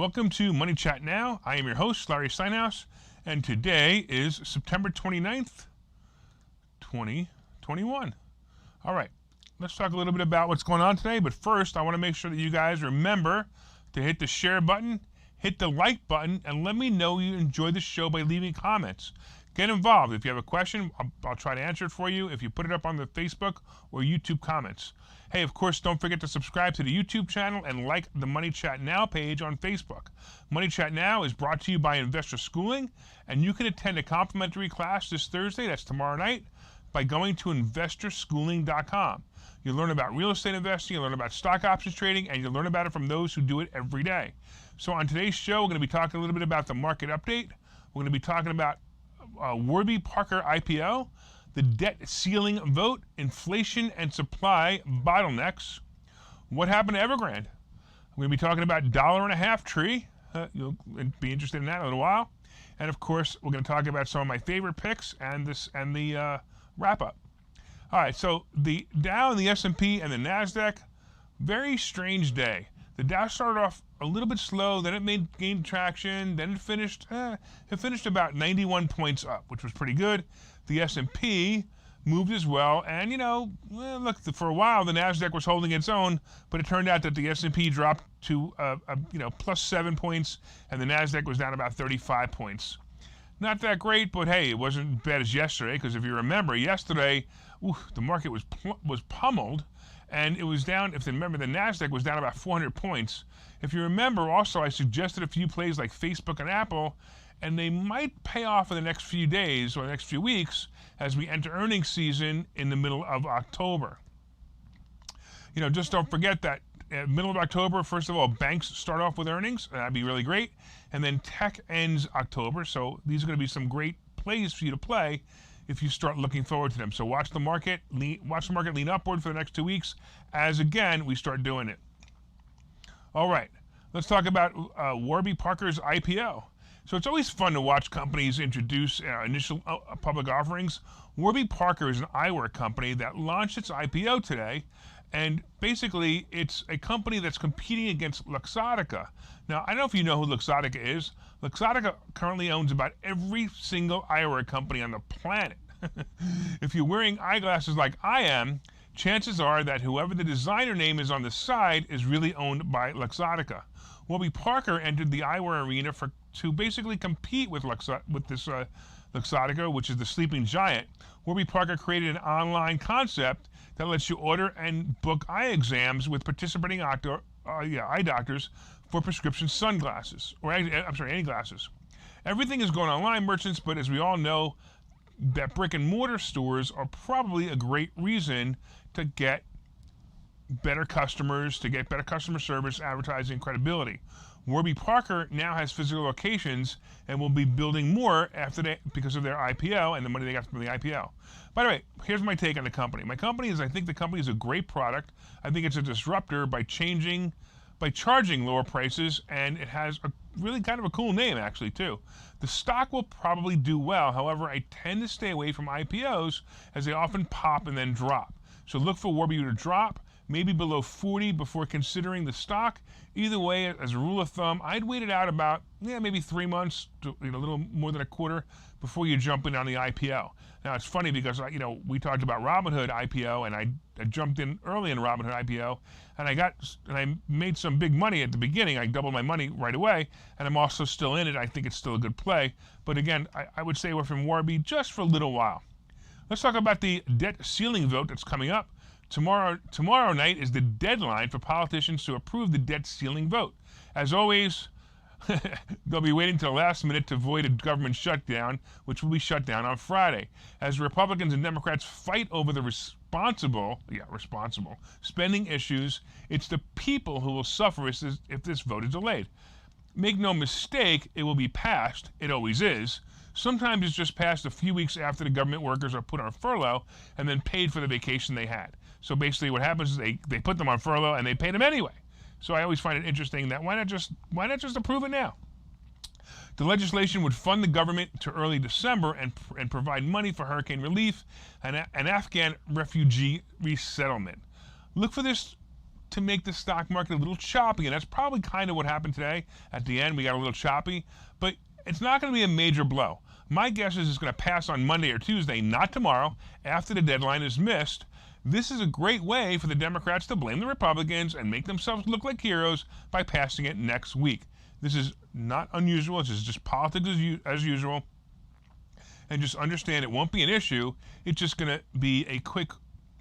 Welcome to Money Chat Now. I am your host, Larry Steinhouse, and today is September 29th, 2021. All right, let's talk a little bit about what's going on today, but first I want to make sure that you guys remember to hit the share button, hit the like button, and let me know you enjoy the show by leaving comments. Get involved. If you have a question, I'll try to answer it for you if you put it up on the Facebook or YouTube comments. Hey, of course, don't forget to subscribe to the YouTube channel and like the Money Chat Now page on Facebook. Money Chat Now is brought to you by Investor Schooling, and you can attend a complimentary class this Thursday, that's tomorrow night, by going to investorschooling.com. You'll learn about real estate investing, you'll learn about stock options trading, and you'll learn about it from those who do it every day. So on today's show, we're going to be talking a little bit about the market update. We're going to be talking about Warby Parker IPO, the debt ceiling vote, inflation and supply bottlenecks, what happened to Evergrande. We're going to be talking about $1.50 tree. You'll be interested in that in a little while. And of course, we're going to talk about some of my favorite picks and the wrap up. All right, so the Dow and the S&P and the NASDAQ, very strange day. The Dow started off a little bit slow, then it gained traction, then it finished about 91 points up, which was pretty good. The S&P moved as well, and look, for a while the NASDAQ was holding its own, but it turned out that the S&P dropped to plus 7 points, and the NASDAQ was down about 35 points. Not that great, but hey, it wasn't as bad as yesterday, because if you remember, yesterday, the market was pummeled, and it was down, if you remember, the NASDAQ was down about 400 points. If you remember, also, I suggested a few plays like Facebook and Apple, and they might pay off in the next few days or the next few weeks as we enter earnings season in the middle of October. Just don't forget that middle of October, first of all, banks start off with earnings. That'd be really great. And then tech ends October. So these are going to be some great plays for you to play if you start looking forward to them. So watch the market lean upward for the next 2 weeks as, again, we start doing it. All right, let's talk about Warby Parker's IPO. So it's always fun to watch companies introduce initial public offerings. Warby Parker is an eyewear company that launched its IPO today, and basically it's a company that's competing against Luxottica. Now, I don't know if you know who Luxottica is. Luxottica currently owns about every single eyewear company on the planet. If you're wearing eyeglasses like I am, chances are that whoever the designer name is on the side is really owned by Luxottica. Warby Parker entered the eyewear arena to basically compete with Luxottica, which is the sleeping giant. Warby Parker created an online concept that lets you order and book eye exams with participating eye doctors for prescription sunglasses, or any glasses. Everything is going online, merchants, but as we all know, that brick and mortar stores are probably a great reason to get better customers, to get better customer service, advertising, credibility. Warby Parker now has physical locations and will be building more because of their IPO and the money they got from the IPO. By the way, here's my take on the company. I think the company is a great product. I think it's a disruptor by charging lower prices, and it has a really kind of a cool name actually too. The stock will probably do well. However, I tend to stay away from IPOs as they often pop and then drop. So look for Warby to drop, maybe below 40 before considering the stock. Either way, as a rule of thumb, I'd wait it out about maybe 3 months to a little more than a quarter before you jump in on the IPO. Now it's funny because we talked about Robinhood IPO, and I jumped in early in Robinhood IPO, and I made some big money at the beginning. I doubled my money right away, and I'm also still in it. I think it's still a good play, but again, I would stay away from Warby just for a little while. Let's talk about the debt ceiling vote that's coming up. Tomorrow night is the deadline for politicians to approve the debt ceiling vote. As always, they'll be waiting till the last minute to avoid a government shutdown, which will be shut down on Friday. As Republicans and Democrats fight over the responsible spending issues, it's the people who will suffer if this vote is delayed. Make no mistake, it will be passed. It always is. Sometimes it's just passed a few weeks after the government workers are put on furlough and then paid for the vacation they had. So basically what happens is they put them on furlough and they pay them anyway. So I always find it interesting that why not just approve it now? The legislation would fund the government to early December and provide money for hurricane relief and Afghan refugee resettlement. Look for this to make the stock market a little choppy, and that's probably kind of what happened today. At the end, we got a little choppy, but it's not going to be a major blow. My guess is it's going to pass on Monday or Tuesday, not tomorrow, after the deadline is missed. This is a great way for the Democrats to blame the Republicans and make themselves look like heroes by passing it next week. This is not unusual. This is just politics as usual. And just understand it won't be an issue. It's just going to be a quick,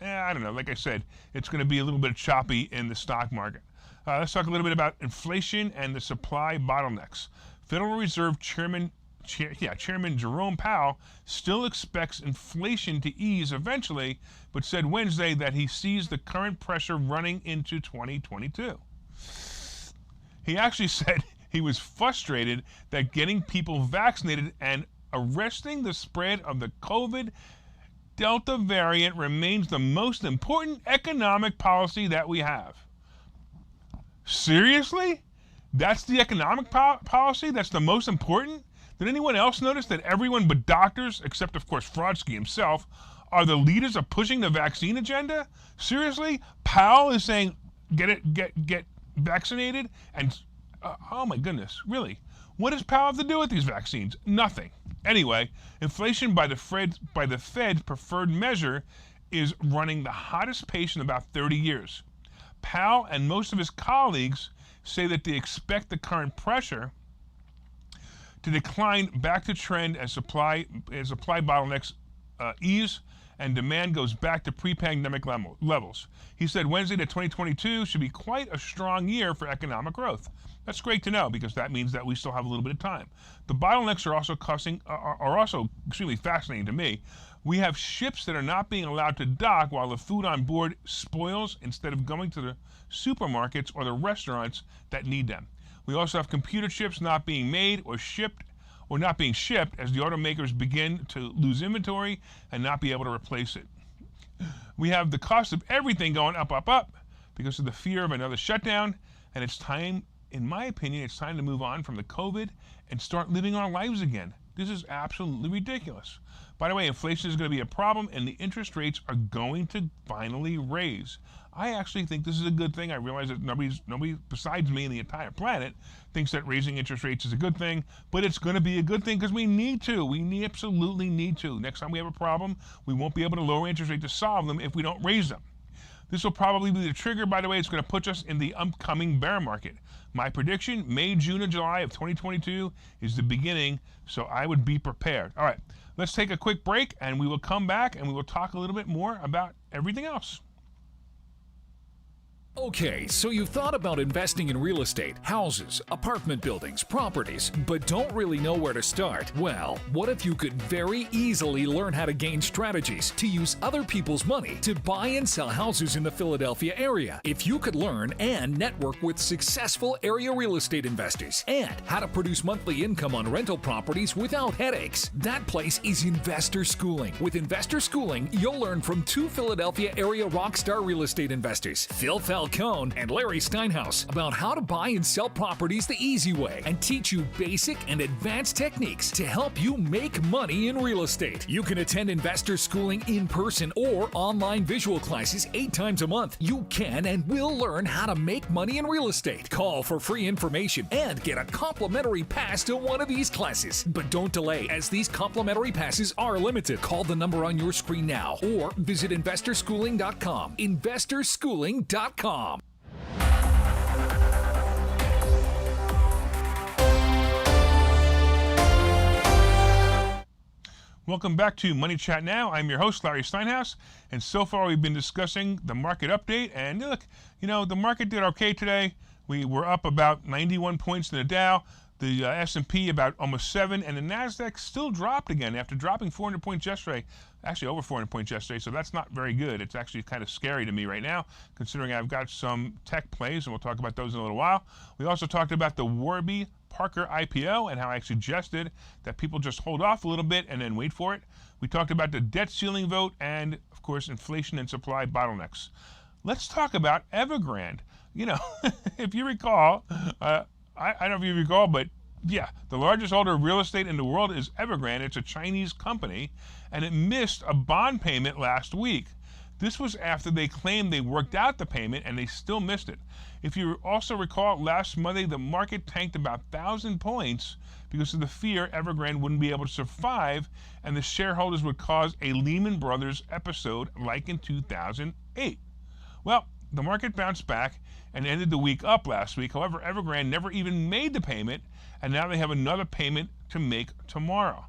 I don't know, like I said, it's going to be a little bit choppy in the stock market. Let's talk a little bit about inflation and the supply bottlenecks. Federal Reserve Chairman Jerome Powell still expects inflation to ease eventually, but said Wednesday that he sees the current pressure running into 2022. He actually said he was frustrated that getting people vaccinated and arresting the spread of the COVID Delta variant remains the most important economic policy that we have. Seriously? That's the economic policy? That's the most important? Did anyone else notice that everyone but doctors, except of course Frodsky himself, are the leaders of pushing the vaccine agenda? Seriously? Powell is saying get vaccinated, and oh my goodness, really? What does Powell have to do with these vaccines? Nothing. Anyway, inflation by the Fed's preferred measure is running the hottest pace in about 30 years. Powell and most of his colleagues say that they expect the current pressure to decline back to trend as supply bottlenecks ease and demand goes back to pre-pandemic levels. He said Wednesday that 2022 should be quite a strong year for economic growth. That's great to know because that means that we still have a little bit of time. The bottlenecks are also extremely fascinating to me. We have ships that are not being allowed to dock while the food on board spoils instead of going to the supermarkets or the restaurants that need them. We also have computer chips not being made or not being shipped as the automakers begin to lose inventory and not be able to replace it. We have the cost of everything going up because of the fear of another shutdown, and it's time, in my opinion, it's time to move on from the COVID and start living our lives again. This is absolutely ridiculous. By the way, inflation is going to be a problem, and the interest rates are going to finally raise. I actually think this is a good thing. I realize that nobody besides me and the entire planet thinks that raising interest rates is a good thing, but it's going to be a good thing because we need to. We absolutely need to. Next time we have a problem, we won't be able to lower interest rates to solve them if we don't raise them. This will probably be the trigger, by the way. It's going to put us in the upcoming bear market. My prediction, May, June, and July of 2022 is the beginning, so I would be prepared. All right, let's take a quick break, and we will come back, and we will talk a little bit more about everything else. Okay, so you've thought about investing in real estate, houses, apartment buildings, properties, but don't really know where to start? Well, what if you could very easily learn how to gain strategies to use other people's money to buy and sell houses in the Philadelphia area? If you could learn and network with successful area real estate investors and how to produce monthly income on rental properties without headaches, that place is Investor Schooling. With Investor Schooling, you'll learn from two Philadelphia area rockstar real estate investors, Phil Falcone and Larry Steinhouse, about how to buy and sell properties the easy way and teach you basic and advanced techniques to help you make money in real estate. You can attend Investor Schooling in person or online visual classes 8 times a month. You can and will learn how to make money in real estate. Call for free information and get a complimentary pass to one of these classes. But don't delay, as these complimentary passes are limited. Call the number on your screen now or visit investorschooling.com. investorschooling.com. Welcome back to Money Chat Now. I'm your host, Larry Steinhouse, and so far we've been discussing the market update. And look, the market did okay today. We were up about 91 points in the Dow, the S&P about almost 7, and the NASDAQ still dropped again after dropping 400 points yesterday. Actually, over 400 points yesterday, so that's not very good. It's actually kind of scary to me right now, considering I've got some tech plays, and we'll talk about those in a little while. We also talked about the Warby Parker IPO and how I suggested that people just hold off a little bit and then wait for it. We talked about the debt ceiling vote and, of course, inflation and supply bottlenecks. Let's talk about Evergrande. If you recall, I don't know if you recall, but yeah, the largest holder of real estate in the world is Evergrande. It's a Chinese company, and it missed a bond payment last week. This was after they claimed they worked out the payment and they still missed it. If you also recall, last Monday the market tanked about 1,000 points because of the fear Evergrande wouldn't be able to survive and the shareholders would cause a Lehman Brothers episode like in 2008. Well, the market bounced back and ended the week up last week. However, Evergrande never even made the payment, and now they have another payment to make tomorrow.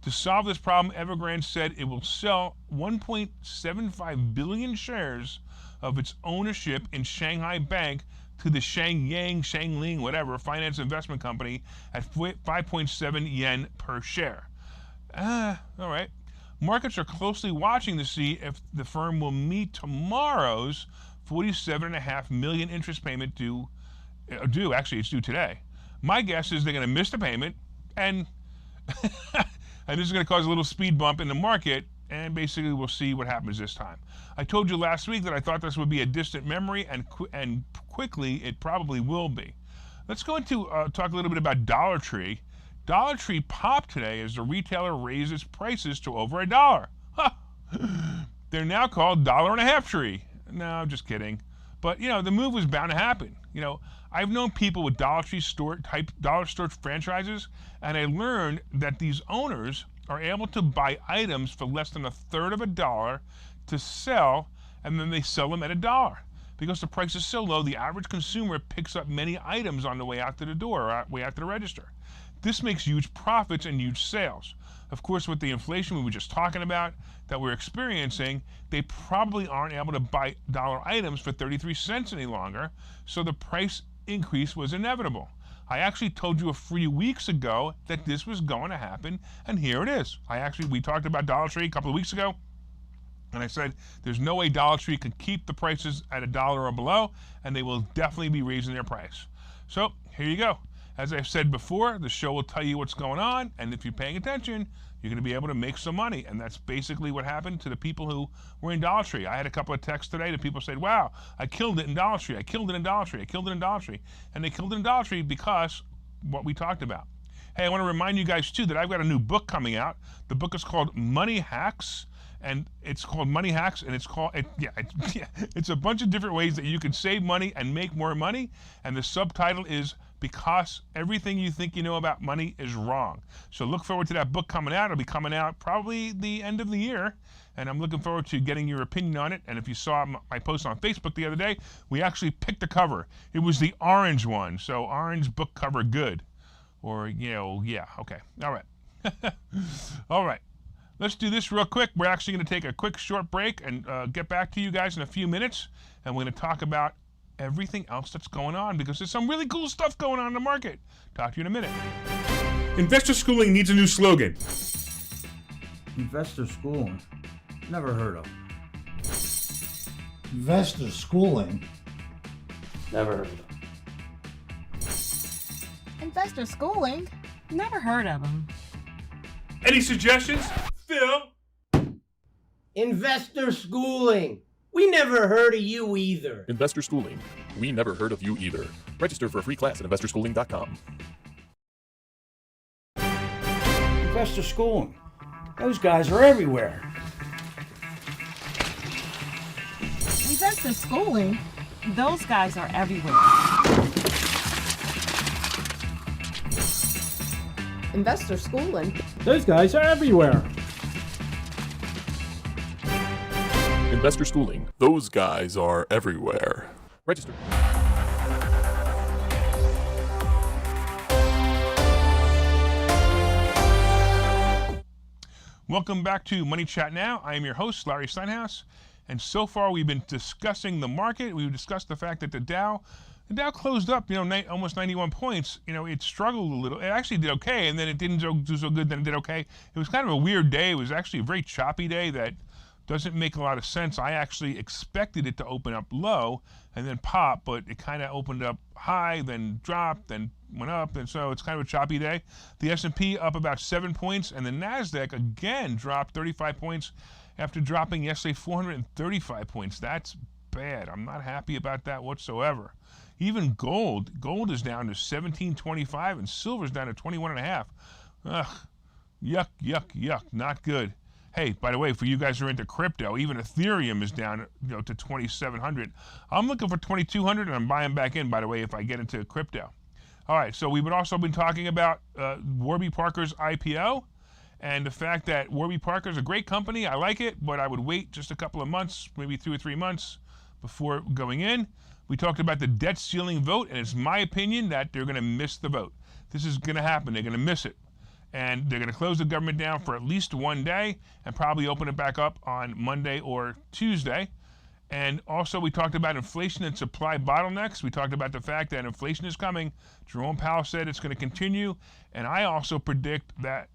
To solve this problem, Evergrande said it will sell 1.75 billion shares of its ownership in Shanghai Bank to the Shangling, whatever, finance investment company at 5.7 yen per share. All right. Markets are closely watching to see if the firm will meet tomorrow's $47.5 million interest payment due. Actually, it's due today. My guess is they're going to miss the payment, and and this is going to cause a little speed bump in the market, and basically we'll see what happens this time. I told you last week that I thought this would be a distant memory, and quickly it probably will be. Let's go into talk a little bit about Dollar Tree. Dollar Tree popped today as the retailer raised its prices to over $1. They're now called $1.50 Tree. No, I'm just kidding. But, the move was bound to happen. I've known people with Dollar Store franchises, and I learned that these owners are able to buy items for less than a third of $1 to sell, and then they sell them at $1. Because the price is so low, the average consumer picks up many items on the way out to the door, or way out to the register. This makes huge profits and huge sales. Of course, with the inflation we were just talking about that we're experiencing, they probably aren't able to buy dollar items for 33 cents any longer, so the price increase was inevitable. I actually told you a few weeks ago that this was going to happen, and here it is. We talked about Dollar Tree a couple of weeks ago, and I said there's no way Dollar Tree can keep the prices at $1 or below, and they will definitely be raising their price. So here you go. As I've said before, the show will tell you what's going on, and if you're paying attention, you're going to be able to make some money, and that's basically what happened to the people who were in Dollar Tree. I had a couple of texts today that people said, wow, I killed it in Dollar Tree, I killed it in Dollar Tree, I killed it in Dollar Tree, and they killed it in Dollar Tree because what we talked about. Hey, I want to remind you guys, too, that I've got a new book coming out. The book is called Money Hacks, and it's called Money Hacks, and it's a bunch of different ways that you can save money and make more money, and the subtitle is Because Everything You Think You Know About Money Is Wrong. So look forward to that book coming out. It'll be coming out probably the end of the year, and I'm looking forward to getting your opinion on it. And if you saw my post on Facebook the other day, we actually picked the cover. It was the orange one, so orange book cover good. Or, yeah, okay. All right. All right. Let's do this real quick. We're actually going to take a quick short break and get back to you guys in a few minutes, and we're going to talk about everything else that's going on because there's some really cool stuff going on in the market. Talk to you in a minute. Investor schooling needs a new slogan. Investor schooling? Never heard of. Investor schooling? Never heard of. Investor schooling? Never heard of them. Any suggestions? Phil? Investor schooling. We never heard of you either. Investor Schooling. We never heard of you either. Register for a free class at investorschooling.com. Investor schooling. Those guys are everywhere. Investor schooling? Those guys are everywhere. Investor schooling? Those guys are everywhere. Investor Schooling. Those guys are everywhere. Register. Welcome back to Money Chat Now. I am your host, Larry Steinhouse, and so far we've been discussing the market. We've discussed the fact that the Dow closed up, almost 91 points. It struggled a little. It actually did okay, and then it didn't do so good, then it did okay. It was kind of a weird day. It was actually a very choppy day that doesn't make a lot of sense. I actually expected it to open up low and then pop, but it kind of opened up high, then dropped, then went up, and so it's kind of a choppy day. The S&P up about 7 points, and the NASDAQ again dropped 35 points after dropping yesterday 435 points. That's bad. I'm not happy about that whatsoever. Even gold is down to 17.25, and silver's down to 21.5. Ugh, yuck, not good. Hey, by the way, for you guys who are into crypto, even Ethereum is down, to 2,700. I'm looking for 2,200, and I'm buying back in, by the way, if I get into crypto. All right, so we've also been talking about Warby Parker's IPO, and the fact that Warby Parker is a great company. I like it, but I would wait just a couple of months, maybe 2 or 3 months before going in. We talked about the debt ceiling vote, and it's my opinion that they're going to miss the vote. This is going to happen. They're going to miss it. And they're going to close the government down for at least one day and probably open it back up on Monday or Tuesday. And also we talked about inflation and supply bottlenecks. We talked about the fact that inflation is coming. Jerome Powell said it's going to continue. And I also predict that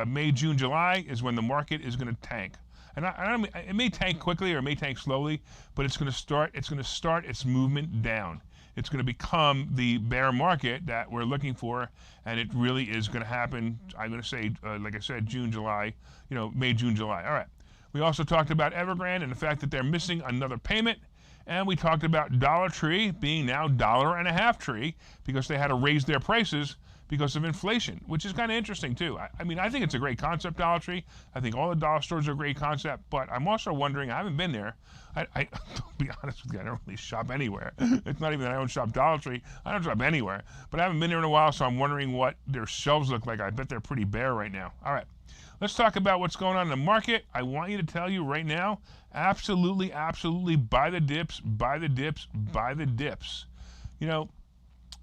May, June, July is when the market is going to tank. And I don't mean, it may tank quickly or it may tank slowly, but it's going to start its movement down. It's going to become the bear market that we're looking for, and it really is going to happen. I'm going to say, like I said, June, July, May, June, July. All right. We also talked about Evergrande and the fact that they're missing another payment, and we talked about Dollar Tree being now $1.50 tree because they had to raise their prices because of inflation, which is kind of interesting too. I mean, I think it's a great concept, Dollar Tree. I think all the dollar stores are a great concept, but I'm also wondering, I haven't been there. I to be honest with you, I don't really shop anywhere. It's not even that I don't shop Dollar Tree. I don't shop anywhere, but I haven't been there in a while, so I'm wondering what their shelves look like. I bet they're pretty bare right now. All right, let's talk about what's going on in the market. I want you to tell you right now, absolutely, absolutely buy the dips, buy the dips, buy the dips.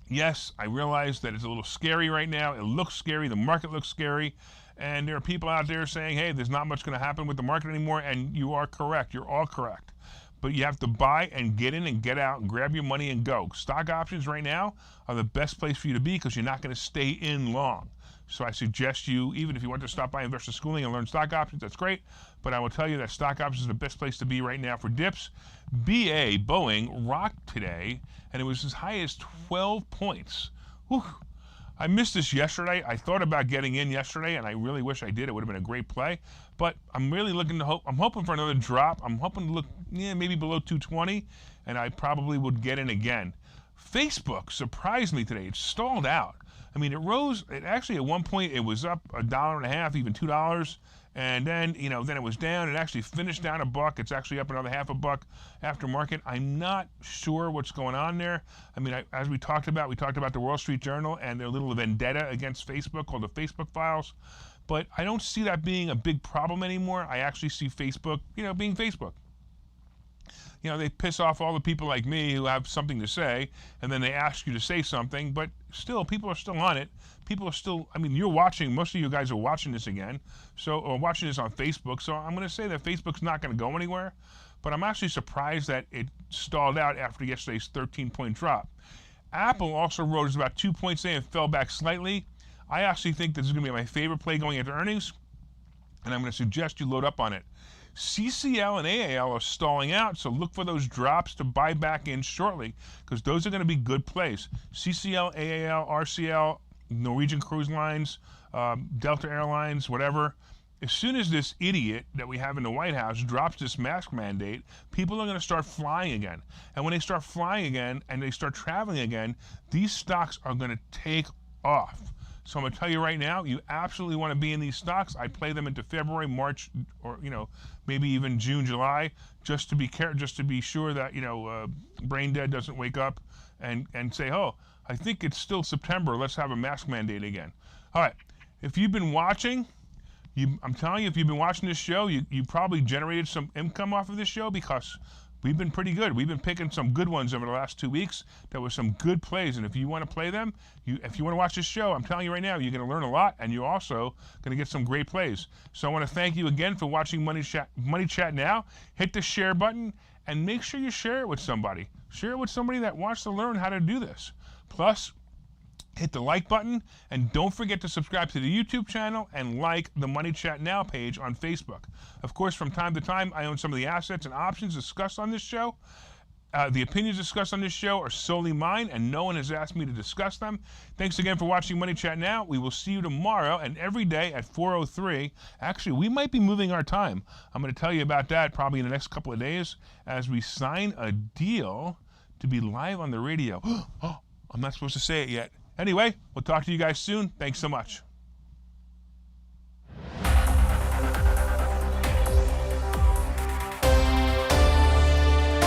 Yes, I realize that it's a little scary right now. It looks scary. The market looks scary. And there are people out there saying, hey, there's not much going to happen with the market anymore. And you are correct. You're all correct. But you have to buy and get in and get out and grab your money and go. Stock options right now are the best place for you to be because you're not going to stay in long. So I suggest you, even if you want to stop by Investor Schooling and learn stock options, that's great. But I will tell you that stock options is the best place to be right now for dips. BA, Boeing, rocked today, and it was as high as 12 points. Whew. I missed this yesterday. I thought about getting in yesterday, and I really wish I did. It would have been a great play. But I'm really looking to I'm hoping for another drop. I'm hoping to look, maybe below 220, and I probably would get in again. Facebook surprised me today. It stalled out. I mean, it rose. It actually, at one point, it was up $1.50, even $2. And then, then it was down. It actually finished down $1. It's actually up another $0.50 after market. I'm not sure what's going on there. I mean, as we talked about the Wall Street Journal and their little vendetta against Facebook called the Facebook Files. But I don't see that being a big problem anymore. I actually see Facebook, being Facebook. They piss off all the people like me who have something to say, and then they ask you to say something, but still, people are still on it. People are still, you're watching, most of you guys are watching this again, or watching this on Facebook, so I'm going to say that Facebook's not going to go anywhere, but I'm actually surprised that it stalled out after yesterday's 13-point drop. Apple also rose about 2 points today and fell back slightly. I actually think this is going to be my favorite play going into earnings, and I'm going to suggest you load up on it. CCL and AAL are stalling out, so look for those drops to buy back in shortly because those are going to be good plays. CCL, AAL, RCL, Norwegian Cruise Lines, Delta Airlines, whatever. As soon as this idiot that we have in the White House drops this mask mandate, people are going to start flying again. And when they start flying again and they start traveling again, these stocks are going to take off. So I'm going to tell you right now, you absolutely want to be in these stocks. I play them into February, March, or maybe even June, July, just to be sure that brain dead doesn't wake up and say, oh, I think it's still September. Let's have a mask mandate again. All right. If you've been watching, I'm telling you, if you've been watching this show, you probably generated some income off of this show because we've been pretty good. We've been picking some good ones over the last 2 weeks. There were some good plays, and if you want to play them, if you want to watch this show, I'm telling you right now, you're going to learn a lot, and you're also going to get some great plays. So I want to thank you again for watching Money Chat Now. Hit the share button, and make sure you share it with somebody. Share it with somebody that wants to learn how to do this. Plus, hit the like button, and don't forget to subscribe to the YouTube channel and like the Money Chat Now page on Facebook. Of course, from time to time, I own some of the assets and options discussed on this show. The opinions discussed on this show are solely mine, and no one has asked me to discuss them. Thanks again for watching Money Chat Now. We will see you tomorrow and every day at 4:03. Actually, we might be moving our time. I'm going to tell you about that probably in the next couple of days as we sign a deal to be live on the radio. Oh, I'm not supposed to say it yet. Anyway, we'll talk to you guys soon. Thanks so much.